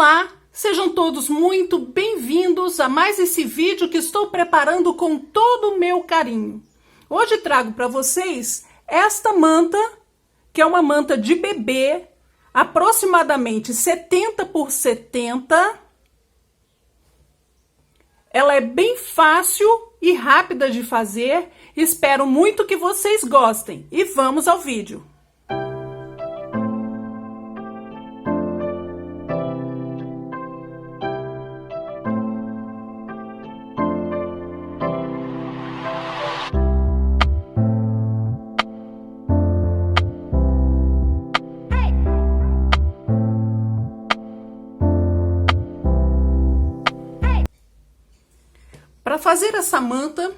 Olá, sejam todos muito bem-vindos a mais esse vídeo que estou preparando com todo o meu carinho. Hoje trago para vocês esta manta, que é uma manta de bebê, aproximadamente 70 por 70. Ela é bem fácil e rápida de fazer. Espero muito que vocês gostem e vamos ao vídeo. Para fazer essa manta,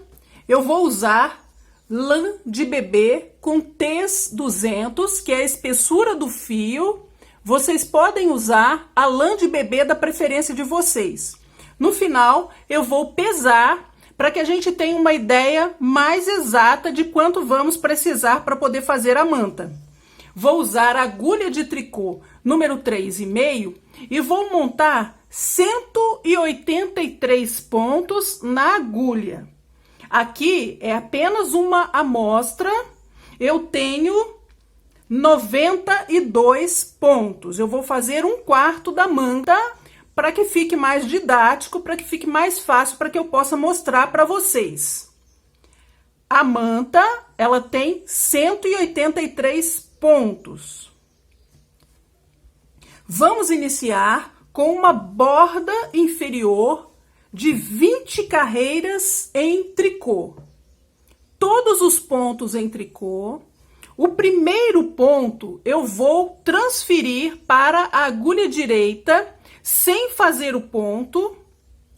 eu vou usar lã de bebê com Tez 200, que é a espessura do fio. Vocês podem usar a lã de bebê da preferência de vocês. No final, eu vou pesar para que a gente tenha uma ideia mais exata de quanto vamos precisar para poder fazer a manta. Vou usar a agulha de tricô número 3,5 e vou montar 183 pontos na agulha. Aqui é apenas uma amostra, eu tenho 92 pontos. Eu vou fazer 1/4 da manta para que fique mais didático, para que fique mais fácil, para que eu possa mostrar para vocês. A manta, ela tem 183 pontos. Vamos iniciar com uma borda inferior de 20 carreiras em tricô. Todos os pontos em tricô. O primeiro ponto eu vou transferir para a agulha direita sem fazer o ponto.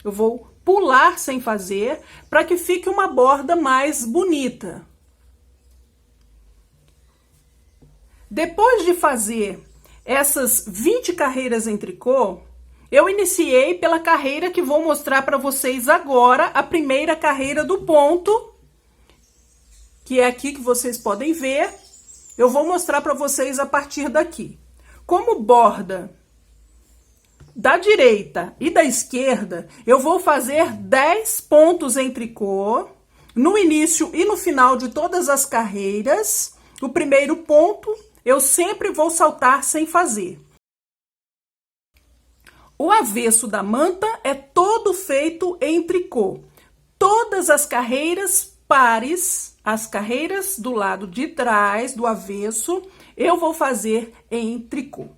Eu vou pular sem fazer para que fique uma borda mais bonita. Depois de fazer essas 20 carreiras em tricô, eu iniciei pela carreira que vou mostrar para vocês agora, a primeira carreira do ponto, que é aqui que vocês podem ver. Eu vou mostrar para vocês a partir daqui. Como borda da direita e da esquerda, eu vou fazer 10 pontos em tricô, no início e no final de todas as carreiras. O primeiro ponto eu sempre vou saltar sem fazer. O avesso da manta é todo feito em tricô. Todas as carreiras pares, as carreiras do lado de trás, do avesso, eu vou fazer em tricô.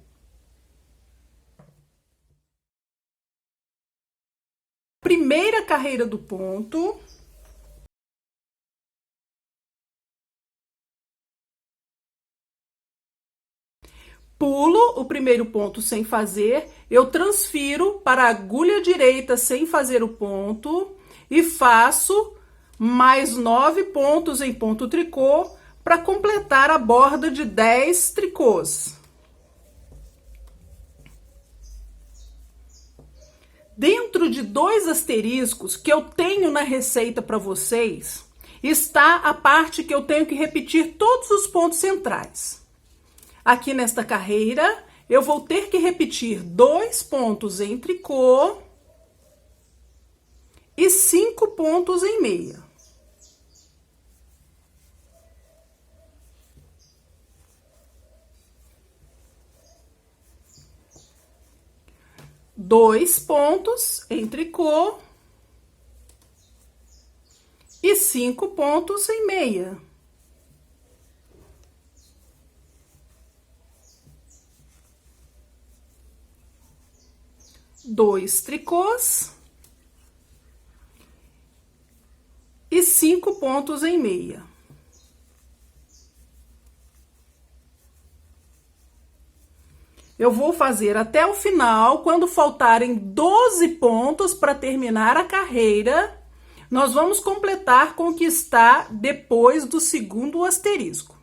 Primeira carreira do ponto. Pulo o primeiro ponto sem fazer, eu transfiro para a agulha direita sem fazer o ponto e faço mais 9 pontos em ponto tricô para completar a borda de 10 tricôs. Dentro de 2 asteriscos que eu tenho na receita para vocês, está a parte que eu tenho que repetir todos os pontos centrais. Aqui nesta carreira, eu vou ter que repetir 2 pontos em tricô e 5 pontos em meia. Dois pontos em tricô e 5 pontos em meia. Dois tricôs e 5 pontos em meia. Eu vou fazer até o final. Quando faltarem 12 pontos para terminar a carreira, nós vamos completar com o que está depois do segundo asterisco.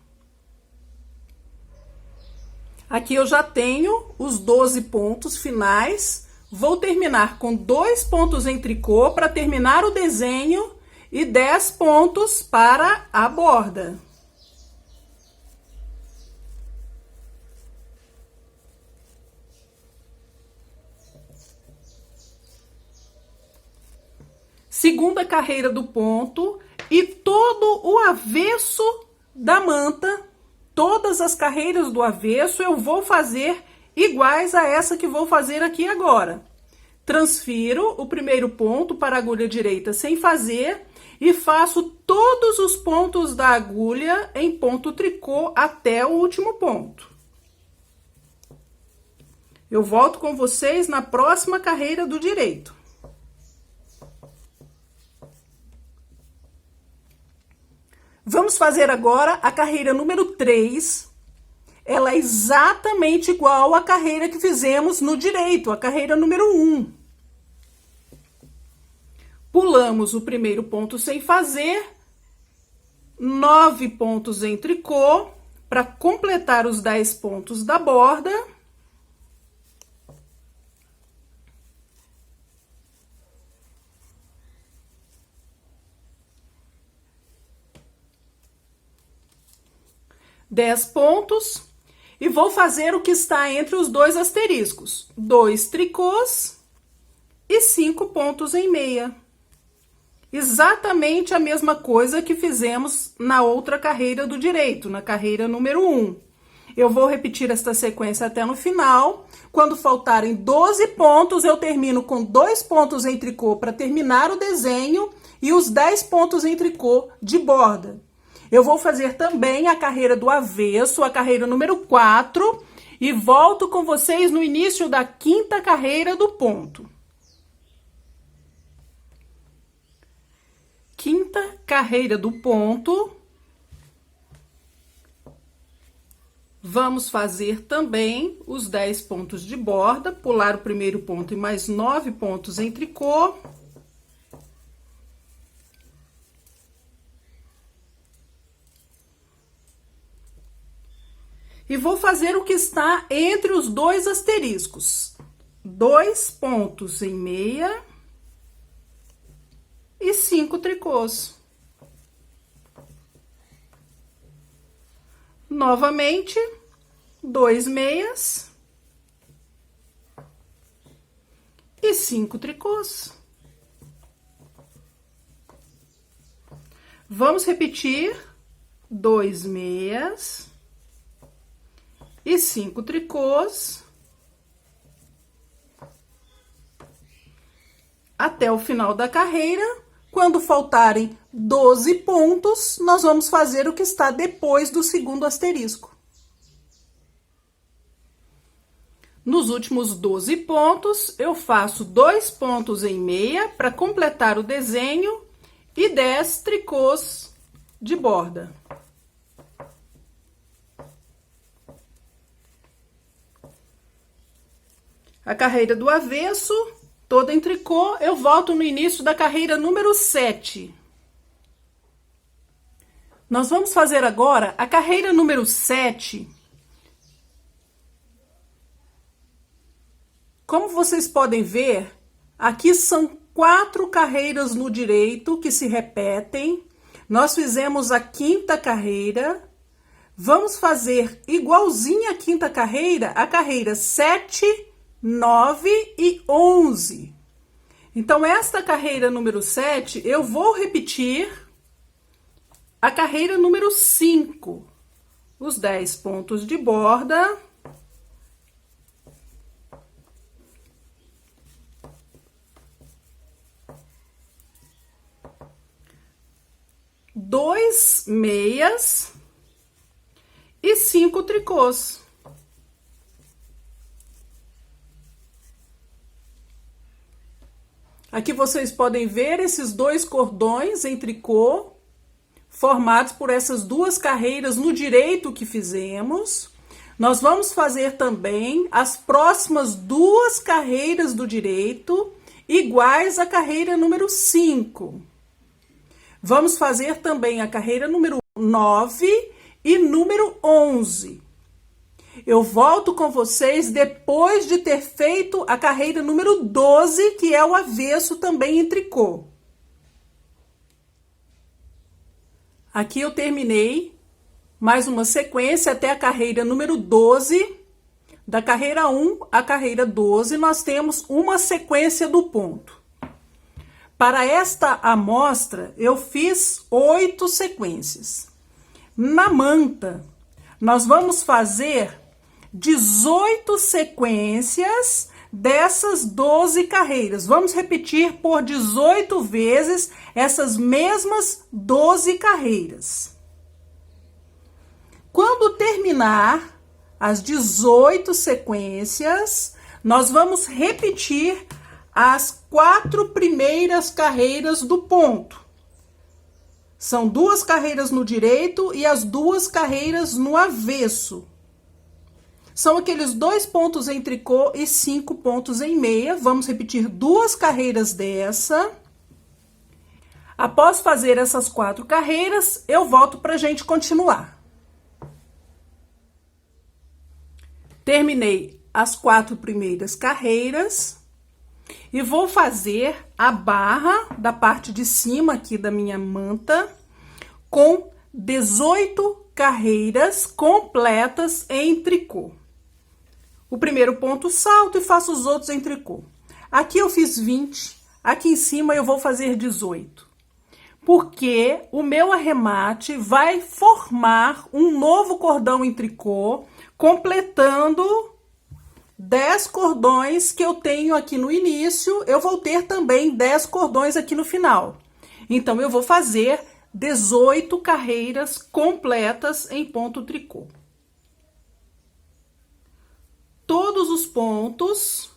Aqui eu já tenho os 12 pontos finais. Vou terminar com 2 pontos em tricô para terminar o desenho e 10 pontos para a borda. segunda carreira do ponto e todo o avesso da manta, todas as carreiras do avesso eu vou fazer iguais a essa que vou fazer aqui agora. Transfiro o primeiro ponto para a agulha direita sem fazer e faço todos os pontos da agulha em ponto tricô até o último ponto. Eu volto com vocês na próxima carreira do direito. Vamos fazer agora a carreira número 3. Ela é exatamente igual à carreira que fizemos no direito, a carreira número 1. Pulamos o primeiro ponto sem fazer, 9 pontos em tricô, para completar os 10 pontos da borda. Dez pontos, e vou fazer o que está entre os dois asteriscos, 2 tricôs e 5 pontos em meia. Exatamente a mesma coisa que fizemos na outra carreira do direito, na carreira número 1. Eu vou repetir esta sequência até no final. Quando faltarem 12 pontos, eu termino com 2 pontos em tricô para terminar o desenho e os 10 pontos em tricô de borda. Eu vou fazer também a carreira do avesso, a carreira número 4, e volto com vocês no início da quinta carreira do ponto. Quinta carreira do ponto. Vamos fazer também os 10 pontos de borda, pular o primeiro ponto e mais 9 pontos em tricô. E vou fazer o que está entre os dois asteriscos. 2 pontos em meia e 5 tricôs. Novamente, 2 meias e 5 tricôs. Vamos repetir, 2 meias e 5 tricôs até o final da carreira. Quando faltarem 12 pontos, nós vamos fazer o que está depois do segundo asterisco. Nos últimos 12 pontos, eu faço 2 pontos em meia para completar o desenho e 10 tricôs de borda. A carreira do avesso, toda em tricô, eu volto no início da carreira número 7. Nós vamos fazer agora a carreira número 7. Como vocês podem ver, aqui são 4 carreiras no direito que se repetem. Nós fizemos a quinta carreira. Vamos fazer igualzinha a quinta carreira, a carreira 7, 9 e 11. Então, esta carreira número 7, eu vou repetir a carreira número 5. Os 10 pontos de borda. Dois meias e 5 tricôs. Aqui vocês podem ver esses 2 cordões em tricô, formados por essas 2 carreiras no direito que fizemos. Nós vamos fazer também as próximas 2 carreiras do direito, iguais à carreira número 5. Vamos fazer também a carreira número 9 e número 11. Eu volto com vocês depois de ter feito a carreira número 12, que é o avesso também em tricô. Aqui eu terminei mais uma sequência até a carreira número 12. Da carreira 1 à carreira 12, nós temos uma sequência do ponto. Para esta amostra, eu fiz 8 sequências. Na manta, nós vamos fazer 18 sequências dessas 12 carreiras. Vamos repetir por 18 vezes essas mesmas 12 carreiras. Quando terminar as 18 sequências, nós vamos repetir as 4 primeiras carreiras do ponto. São 2 carreiras no direito e as 2 carreiras no avesso. São aqueles 2 pontos em tricô e 5 pontos em meia. Vamos repetir 2 carreiras dessa. Após fazer essas 4 carreiras, eu volto para a gente continuar. Terminei as 4 primeiras carreiras e vou fazer a barra da parte de cima aqui da minha manta com 18 carreiras completas em tricô. O primeiro ponto salto e faço os outros em tricô. Aqui eu fiz 20, aqui em cima eu vou fazer 18. Porque o meu arremate vai formar um novo cordão em tricô, completando 10 cordões que eu tenho aqui no início, eu vou ter também 10 cordões aqui no final. Então, eu vou fazer 18 carreiras completas em ponto tricô. Todos os pontos,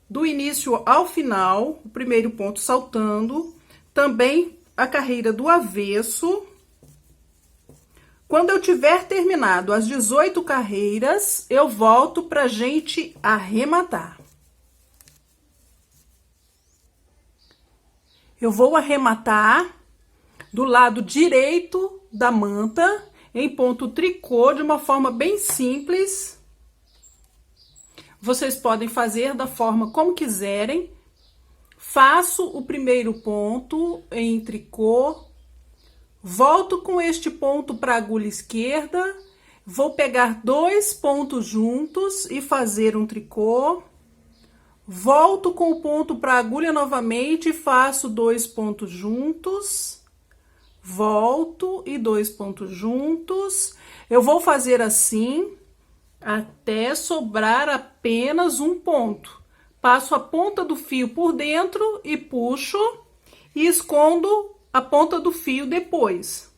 do início ao final, o primeiro ponto saltando, também a carreira do avesso. Quando eu tiver terminado as 18 carreiras, eu volto pra gente arrematar. Eu vou arrematar do lado direito da manta, em ponto tricô, de uma forma bem simples. Vocês podem fazer da forma como quiserem. Faço o primeiro ponto em tricô, volto com este ponto para a agulha esquerda, vou pegar 2 pontos juntos e fazer um tricô, volto com o ponto para a agulha novamente e faço 2 pontos juntos, volto e 2 pontos juntos. Eu vou fazer assim até sobrar apenas um ponto. Passo a ponta do fio por dentro e puxo e escondo a ponta do fio depois.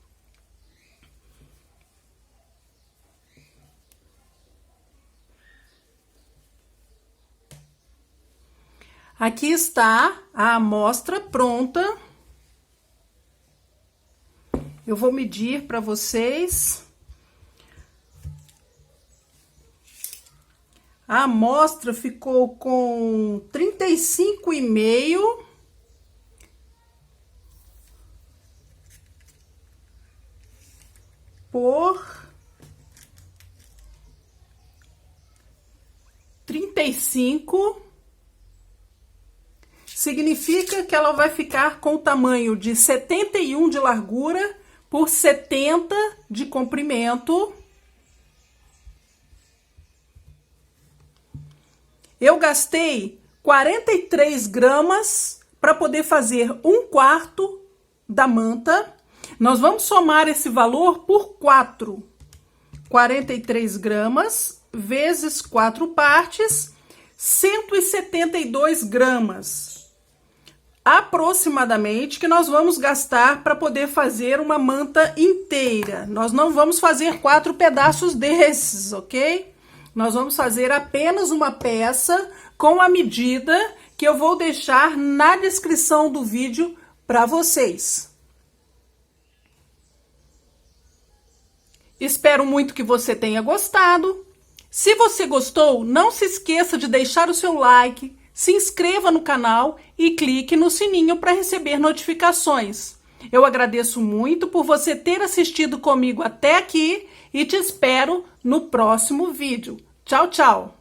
Aqui está a amostra pronta. Eu vou medir para vocês. A amostra ficou com 35,5 por 35. Significa que ela vai ficar com o tamanho de 71 de largura por 70 de comprimento. Eu gastei 43 gramas para poder fazer 1/4 da manta. Nós vamos somar esse valor por 4. 43 gramas vezes 4 partes, 172 gramas. Aproximadamente que nós vamos gastar para poder fazer uma manta inteira. Nós não vamos fazer 4 pedaços desses, ok? Nós vamos fazer apenas uma peça com a medida que eu vou deixar na descrição do vídeo para vocês. Espero muito que você tenha gostado. Se você gostou, não se esqueça de deixar o seu like, se inscreva no canal e clique no sininho para receber notificações. Eu agradeço muito por você ter assistido comigo até aqui e te espero no próximo vídeo. Tchau, tchau!